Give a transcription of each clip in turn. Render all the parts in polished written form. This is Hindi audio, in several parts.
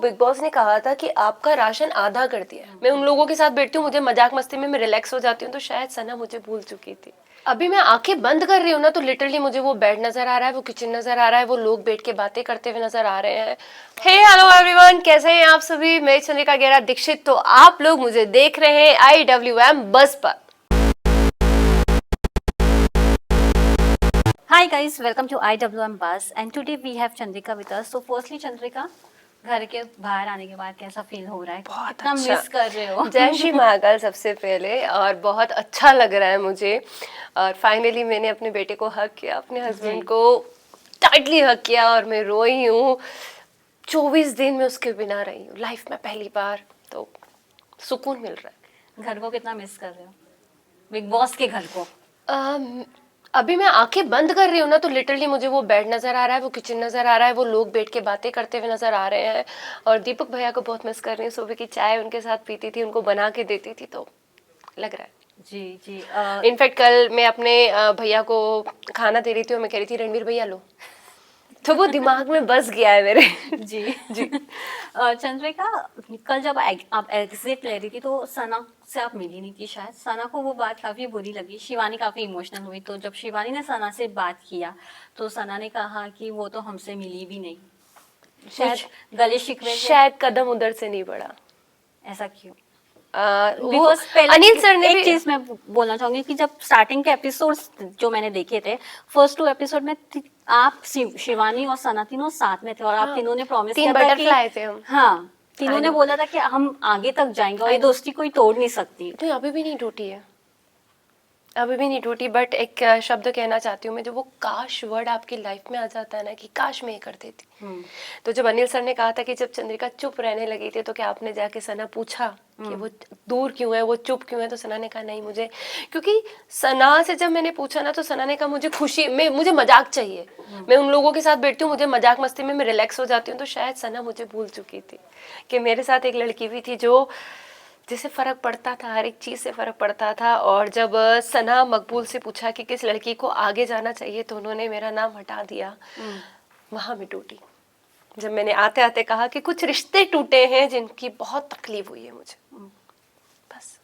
बिग बॉस ने कहा था कि आपका राशन आधा कर दिया है। मैं उन लोगों के साथ बैठती हूँ, मुझे मजाक मस्ती में मैं रिलैक्स हो जाती हूँ, तो शायद सना मुझे भूल चुकी थी। अभी मैं आंखें बंद कर रही हूँ ना, तो लिटरली मुझे वो बेड नजर आ रहा है, वो किचन नजर आ रहा है, वो लोग बैठ के बातें करते हुए नजर आ रहे हैं। हे हेलो एवरीवन, कैसे हैं आप सभी? मैं चंद्रिका गेरा दीक्षित, तो आप लोग मुझे देख रहे हैं IWM बस पर। Hi guys, welcome to IWM Bus and today we have Chandrika with us. So firstly Chandrika, घर के बाहर आने के बाद कैसा फील हो रहा है? बहुत कितना अच्छा। मिस कर रहे हो? जय श्री महाकाल सबसे पहले, और बहुत अच्छा लग रहा है मुझे। और फाइनली मैंने अपने बेटे को हक किया, अपने हस्बैंड को टाइटली हक किया, और मैं रोई हूँ। 24 दिन में उसके बिना रही हूँ लाइफ में पहली बार, तो सुकून मिल रहा है। घर को कितना मिस कर रहे हो? बिग बॉस के घर को? अभी मैं आंखें बंद कर रही हूँ ना, तो लिटरली मुझे वो बेड नजर आ रहा है, वो किचन नजर आ रहा है, वो लोग बैठ के बातें करते हुए नजर आ रहे हैं। और दीपक भैया को बहुत मिस कर रही हूँ। सुबह की चाय उनके साथ पीती थी, उनको बना के देती थी, तो लग रहा है। जी जी। इनफैक्ट कल मैं अपने भैया को खाना दे रही थी और मैं कह रही थी रणवीर भैया लो, तो वो दिमाग में बस गया है मेरे। जी जी। चंद्रिका, कल जब आप एग्जिट ले रही थी तो सना से आप मिली नहीं थी शायद। सना को वो बात काफी बुरी लगी, शिवानी काफी इमोशनल हुई। तो जब शिवानी ने सना से बात किया तो सना ने कहा कि वो तो हमसे मिली भी नहीं। शायद कुछ गले शिकवे थे? शायद कदम उधर से नहीं बढ़ा। ऐसा क्यों? वो बिकॉज पहले अनिल सर ने एक भी। चीज मैं बोलना चाहूंगी कि जब स्टार्टिंग के एपिसोड्स जो मैंने देखे थे, फर्स्ट 2 एपिसोड में आप शिवानी और सना तीनों साथ में थे और आप हाँ, तीनों ने प्रॉमिस 3 किया था कि बटरफ्लाई थे हम। हाँ, तीनों I ने know, बोला था कि हम आगे तक जाएंगे और I ये know। दोस्ती कोई तोड़ नहीं सकती। तो अभी भी नहीं टूटी है, अभी भी नहीं टूटी। बट एक शब्द कहना चाहती हूँ मैं, जो वो काश वर्ड आपकी लाइफ में आ जाता है ना, कि काश मैं ये कर देती। तो जब अनिल सर ने कहा था कि जब चंद्रिका चुप रहने लगी थी, तो क्या आपने जाके सना पूछा कि वो दूर क्यों है, वो चुप क्यों है? तो सना ने कहा नहीं, मुझे, क्योंकि सना से जब मैंने पूछा ना, तो सना ने कहा मुझे खुशी में, मुझे मजाक चाहिए। मैं उन लोगों के साथ बैठती हूँ, मुझे मजाक मस्ती में मैं रिलैक्स हो जाती हूँ, तो शायद सना मुझे भूल चुकी थी कि मेरे साथ एक लड़की भी थी जो, जिससे फ़र्क पड़ता था, हर एक चीज़ से फ़र्क पड़ता था। और जब सना मकबूल से पूछा कि किस लड़की को आगे जाना चाहिए, तो उन्होंने मेरा नाम हटा दिया। वहाँ मैं टूटी, जब मैंने आते आते कहा कि कुछ रिश्ते टूटे हैं जिनकी बहुत तकलीफ हुई है मुझे, बस।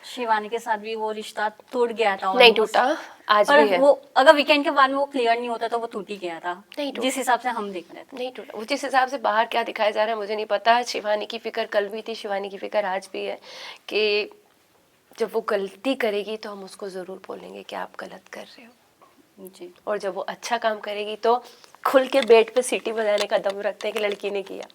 शिवानी के साथ भी वो रिश्ता टूट गया था नहीं almost। टूटा, आज पर भी है। वो अगर वीकेंड के बाद में वो क्लियर नहीं होता तो वो टूट ही गया था, नहीं टूटा, जिस हिसाब से हम देख रहे थे। नहीं टूटा। वो जिस हिसाब से बाहर क्या दिखाया जा रहा है मुझे नहीं पता। शिवानी की फिक्र कल भी थी, शिवानी की फिक्र आज भी है, कि जब वो गलती करेगी तो हम उसको ज़रूर बोलेंगे कि आप गलत कर रहे हो जी। और जब वो अच्छा काम करेगी तो खुल के बेड पे सीटी बजाने का दम रखते हैं कि लड़की ने किया।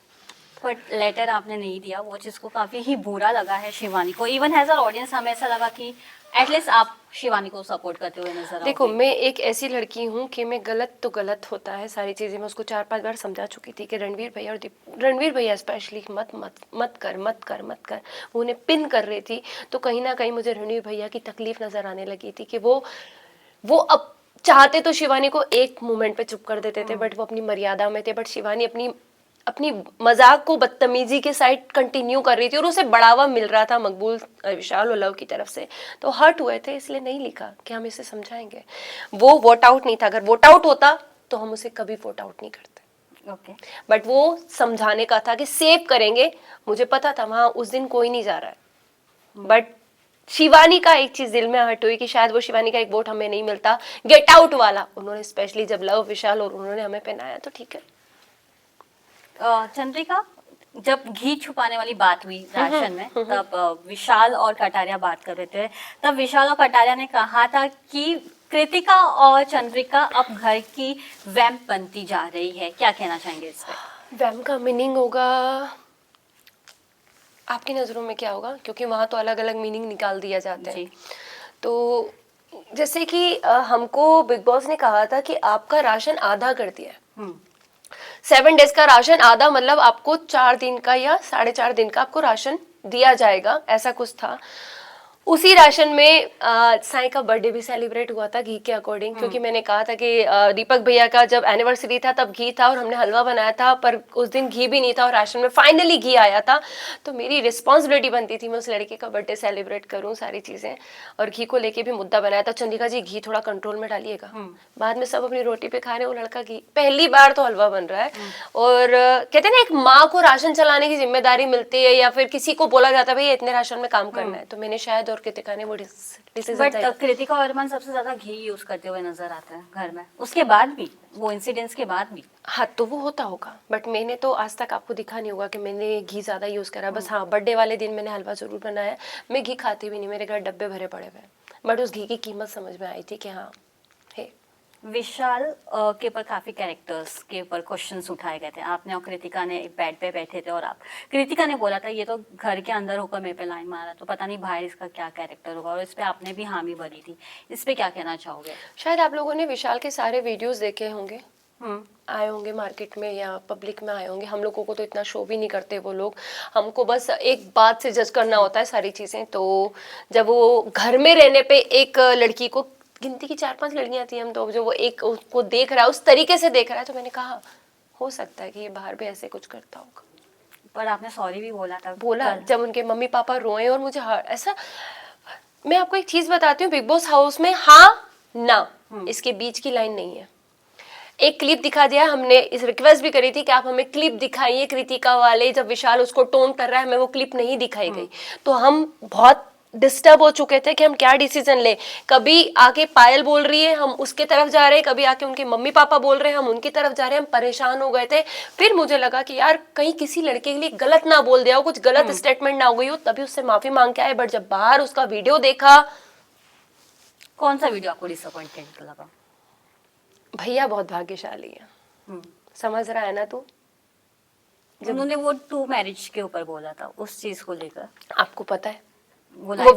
बट लेटर आपने नहीं दिया, वो चीज को काफी ही बुरा लगा है शिवानी को। इवन एज अ ऑडियंस हमें ऐसा लगा कि एटलीस्ट आप शिवानी को सपोर्ट करते हुए नजर देखो, आओगे। मैं एक ऐसी लड़की हूँ कि मैं गलत तो गलत होता है, सारी चीज़ें मैं उसको 4-5 बार समझा चुकी थी कि रणवीर भैया और रणवीर भैया स्पेशली मत मत मत कर मत कर मत कर। वो उन्हें पिन कर रही थी, तो कहीं ना कहीं मुझे रणवीर भैया की तकलीफ नज़र आने लगी थी कि वो अब चाहते तो शिवानी को एक मोमेंट पे चुप कर देते थे, बट वो अपनी मर्यादा में थे। बट शिवानी अपनी अपनी मजाक को बदतमीजी के साइड कंटिन्यू कर रही थी, और उसे बढ़ावा मिल रहा था मकबूल, विशाल और लव की तरफ से, तो हर्ट हुए थे, इसलिए नहीं लिखा कि हम इसे समझाएंगे। वो वोट आउट नहीं था, अगर वोट आउट होता तो हम उसे कभी वोट आउट नहीं करते। ओके। बट वो समझाने का था कि सेव करेंगे। मुझे पता था वहां उस दिन कोई नहीं जा रहा है, बट शिवानी का एक चीज दिल में हर्ट हुई कि शायद वो शिवानी का एक वोट हमें नहीं मिलता, गेट आउट वाला। उन्होंने स्पेशली जब लव, विशाल और उन्होंने हमें पहनाया, तो ठीक है। चंद्रिका, जब घी छुपाने वाली बात हुई राशन में, तब विशाल और कटारिया बात कर रहे थे। तब विशाल और कटारिया ने कहा था कि कृतिका और चंद्रिका अब घर की वैम्प बनती जा रही है। क्या कहना चाहेंगे इस पे? वैम का मीनिंग होगा, आपकी नज़रों में क्या होगा? क्योंकि वहाँ तो अलग अलग मीनिंग निकाल दिया जाते हैं। तो जैसे कि हमको बिग बॉस ने कहा था कि आपका राशन आधा कर दिया है। 7 डेज का राशन आधा, मतलब आपको 4 दिन का या 4.5 दिन का आपको राशन दिया जाएगा, ऐसा कुछ था। उसी राशन में साई का बर्थडे भी सेलिब्रेट हुआ था घी के अकॉर्डिंग, क्योंकि मैंने कहा था कि दीपक भैया का जब एनिवर्सरी था तब घी था और हमने हलवा बनाया था, पर उस दिन घी भी नहीं था और राशन में फाइनली घी आया था। तो मेरी रिस्पॉन्सिबिलिटी बनती थी मैं उस लड़के का बर्थडे सेलिब्रेट करूँ, सारी चीज़ें, और घी को लेके भी मुद्दा बनाया था। चंद्रिका जी घी थोड़ा कंट्रोल में डालिएगा, बाद में सब अपनी रोटी पे खा रहे हैं, वो लड़का घी पहली बार तो हलवा बन रहा है। और कहते हैं ना, एक माँ को राशन चलाने की जिम्मेदारी मिलती है, या फिर किसी को बोला जाता है भाई इतने राशन में काम करना है, तो मैंने शायद और कृतिका ने वो डिसीजन। बट कृतिका और अरमान सबसे ज्यादा घी यूज करते हुए नजर आते हैं घर में, उसके बाद भी, वो इंसिडेंट्स के बाद भी। हाँ तो वो होता होगा, बट मैंने तो आज तक आपको दिखा नहीं होगा कि मैंने घी ज्यादा यूज करा। बस हाँ, बर्थडे वाले दिन मैंने हलवा जरूर बनाया। मैं घी खाती भी नहीं, मेरे घर डब्बे भरे पड़े हुए, बट उस घी की कीमत समझ में आई थी कि हाँ है। विशाल के ऊपर काफी कैरेक्टर्स के ऊपर क्वेश्चंस उठाए गए थे, आपने और कृतिका ने एक बेड पे बैठे थे और आप, कृतिका ने बोला था ये तो घर के अंदर होकर मेरे पे लाइन मारा, तो पता नहीं बाहर इसका क्या कैरेक्टर होगा, और इस पे आपने भी हामी भरी थी, इस पे क्या कहना चाहोगे? शायद आप लोगों ने विशाल के सारे वीडियोस देखे होंगे, आए होंगे मार्केट में या पब्लिक में आए होंगे। हम लोगों को तो इतना शो भी नहीं करते वो लोग, हमको बस एक बात से जज करना होता है सारी चीज़ें। तो जब वो घर में रहने पे एक लड़की को, गिनती की 4-5 लड़कियां थी हम, तो जो वो एक उसको देख रहा है, उस तरीके से देख रहा है, तो मैंने कहा हो सकता है कि ये बाहर भी ऐसे कुछ करता होगा। पर आपने सॉरी भी बोला था। बोला जब उनके मम्मी पापा रोए, और मुझे ऐसा, मैं आपको एक चीज बताती हूँ, बिग बॉस हाउस में हाँ ना इसके बीच की लाइन नहीं है। एक क्लिप दिखा दिया, हमने इस रिक्वेस्ट भी करी थी कि आप हमें क्लिप दिखाइए कृतिका वाले, जब विशाल उसको टोन कर रहा है, हमें वो क्लिप नहीं दिखाई गई, तो हम बहुत डिस्टर्ब हो चुके थे कि हम क्या डिसीजन ले। कभी आके पायल बोल रही है, हम उसके तरफ जा रहे हैं, कभी आके उनके मम्मी पापा बोल रहे हैं, हम उनकी तरफ जा रहे हैं, हम परेशान हो गए थे। फिर मुझे लगा कि यार कहीं किसी लड़के के लिए गलत ना बोल दिया हो, कुछ गलत स्टेटमेंट ना हो गई हो, तभी उससे माफी मांग के आए। बट जब बाहर उसका वीडियो देखा, कौन सा वीडियो आपको डिसअपॉइंटेड लगा? भैया बहुत भाग्यशाली है, समझ रहा है ना तू? उन्होंने वो 2 मैरिज के ऊपर बोला था, उस चीज को लेकर आपको पता है वो वो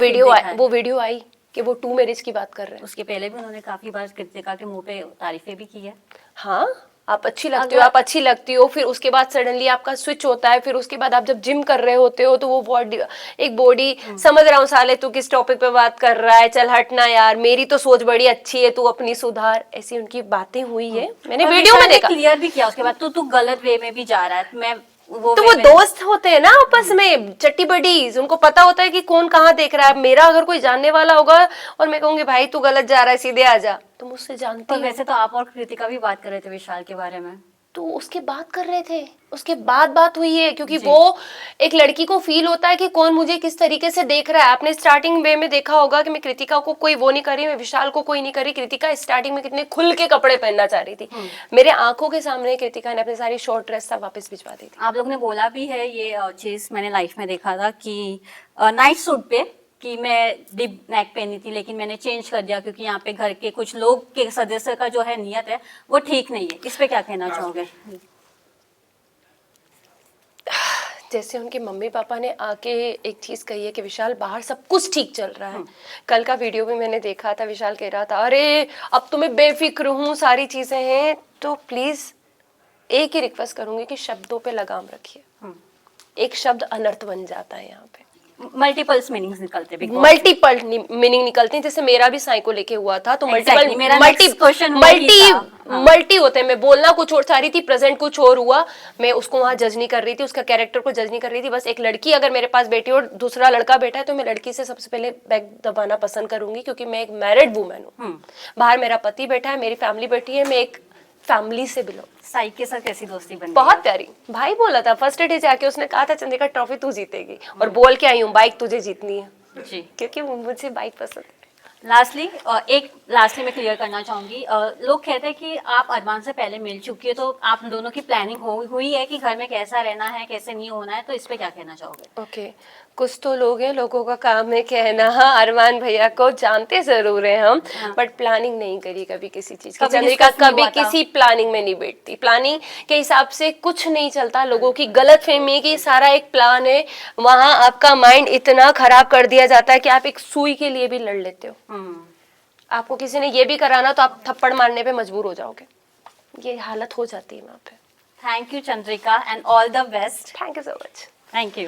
वीडियो आई कि वो 2 मैरिज की बात कर रहे हैं। उसके पहले भी उन्होंने काफी बार कृतिका के मुंह पे तारीफें भी की है। हाँ, आप अच्छी लगती हो, आप अच्छी लगती हो, फिर उसके बाद सडनली आपका स्विच होता है, फिर उसके बाद आप जब जिम कर रहे होते हो तो वो बॉडी समझ रहा हूँ साले तू किस टॉपिक पे बात कर रहा है, चल हटना यार, मेरी तो सोच बड़ी अच्छी है, तू अपनी सुधार, ऐसी उनकी बातें हुई है, मैंने वीडियो में देखा। क्लियर भी किया उसके बाद, तू गलत वे में भी जा रहा है, मैं वो दोस्त होते हैं ना आपस में, चट्टी बडीज, उनको पता होता है कि कौन कहाँ देख रहा है। मेरा अगर कोई जानने वाला होगा और मैं कहूंगी भाई तू गलत जा रहा है, सीधे आ जा, तो मुझसे जानती है। वैसे तो आप और कृतिका भी बात कर रहे थे विशाल के बारे में, तो उसके बाद कर रहे थे, उसके बाद बात हुई है, क्योंकि वो एक लड़की को फील होता है कि कौन मुझे किस तरीके से देख रहा है। आपने स्टार्टिंग वे में देखा होगा कि मैं कृतिका को कोई वो नहीं करी, मैं विशाल को कोई नहीं करी। कृतिका स्टार्टिंग में कितने खुल के कपड़े पहनना चाह रही थी, मेरे आंखों के सामने कृतिका ने अपनी सारी शॉर्ट ड्रेस सब वापस भिजवा दी थी। आप लोग ने बोला भी है ये चीज, मैंने लाइफ में देखा था कि नाइट सूट पे कि मैं डिप नेक पहनी थी, लेकिन मैंने चेंज कर दिया क्योंकि यहाँ पे घर के कुछ लोग के सदस्य का जो है नियत है वो ठीक नहीं है। इस पे क्या कहना चाहोगे? जैसे उनके मम्मी पापा ने आके एक चीज कही है कि विशाल बाहर सब कुछ ठीक चल रहा है। कल का वीडियो भी मैंने देखा था, विशाल कह रहा था अरे अब तो मैं बेफिक्र हूँ, सारी चीजें हैं। तो प्लीज एक ही रिक्वेस्ट करूंगी कि शब्दों पे लगाम रखिए, एक शब्द अनर्थ बन जाता है यहाँ पे, मल्टीपल्स मीनिंग्स निकलते हैं, मल्टीपल मीनिंग निकलते हैं। जैसे मेरा भी साई को लेके हुआ था, तो मल्टी होते हैं। मैं बोलना कुछ और चाह रही थी, प्रेजेंट कुछ और हुआ। मैं उसको वहां जज नहीं कर रही थी, उसका कैरेक्टर को जज नहीं कर रही थी। बस एक लड़की अगर मेरे पास बैठी और दूसरा लड़का बैठा है तो मैं लड़की से सबसे पहले बैग दबाना पसंद करूंगी, क्योंकि मैं एक मैरिड वुमेन हूँ। बाहर मेरा पति बैठा है, मेरी फैमिली बैठी है, मैं एक फैमिली से बिलोंग। साई के साथ कैसी दोस्ती बनी? बहुत प्यारी। भाई बोला था फर्स्ट डे जाके, उसने कहा था चंद्रिका ट्रॉफी तू जीतेगी, और बोल के आई हूँ बाइक तुझे जीतनी है जी, क्योंकि मुझे बाइक पसंद है। लास्टली मैं क्लियर करना चाहूंगी, लोग कहते हैं कि आप अरमान से पहले मिल चुकी है, तो आप दोनों की प्लानिंग हुई है कि घर में कैसा रहना है, कैसे नहीं होना है, तो इस पे क्या कहना चाहोगे? ओके, कुछ तो लोग हैं, लोगों का काम है कहना। हाँ, अरमान भैया को जानते जरूर हैं हम, बट प्लानिंग नहीं करी कभी किसी चीज की। चंद्रिका कभी किसी प्लानिंग में नहीं बैठती, प्लानिंग के हिसाब से कुछ नहीं चलता। लोगों की गलतफहमी की सारा एक प्लान है, वहां आपका माइंड इतना खराब कर दिया जाता है कि आप एक सुई के लिए भी लड़ लेते हो। आपको किसी ने ये भी कराना तो आप थप्पड़ मारने पे मजबूर हो जाओगे, ये हालत हो जाती है वहां पे। Thank you Chandrika and all the best. Thank you so much. Thank you.